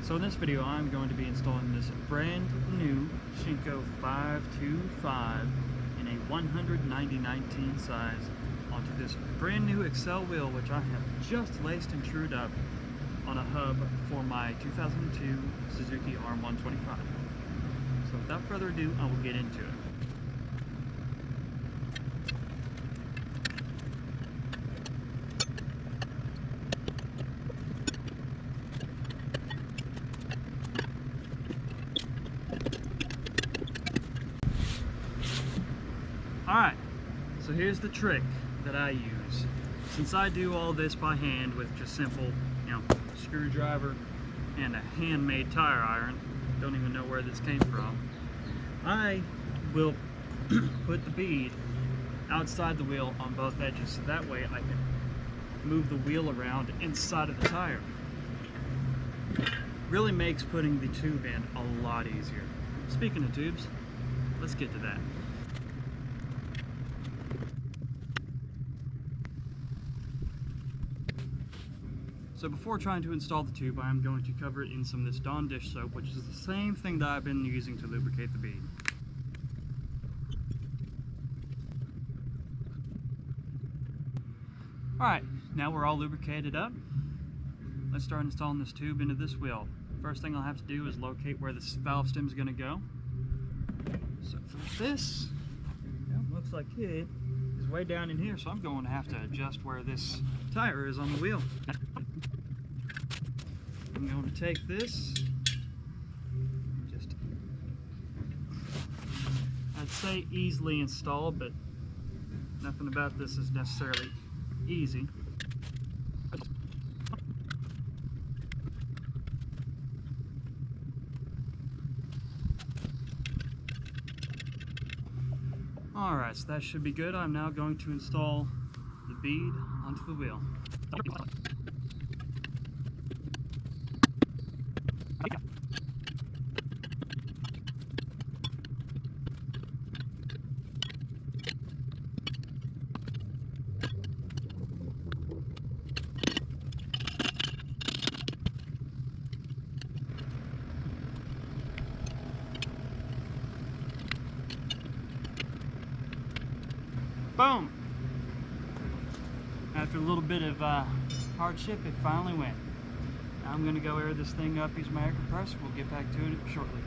So in this video I'm going to be installing this brand new Shinko 525 in a 190/19 size onto this brand new Excel wheel, which I have just laced and trued up on a hub for my 2002 Suzuki RM125. So without further ado, I will get into it. Alright, so here's the trick that I use. Since I do all this by hand with just simple, screwdriver and a handmade tire iron, don't even know where this came from, I will put the bead outside the wheel on both edges, so that way I can move the wheel around inside of the tire. Really makes putting the tube in a lot easier. Speaking of tubes, let's get to that. So before trying to install the tube, I am going to cover it in some of this Dawn dish soap, which is the same thing that I've been using to lubricate the bead. Alright, now we're all lubricated up. Let's start installing this tube into this wheel. First thing I'll have to do is locate where this valve stem is going to go. So for this, looks like it is way down in here, so I'm going to have to adjust where this tire is on the wheel. I'm going to take this, I'd say easily install, but nothing about this is necessarily easy. Alright, so that should be good. I'm now going to install the bead onto the wheel. Boom! After a little bit of hardship, it finally went. Now I'm going to go air this thing up, use my air compressor. We'll get back to it shortly.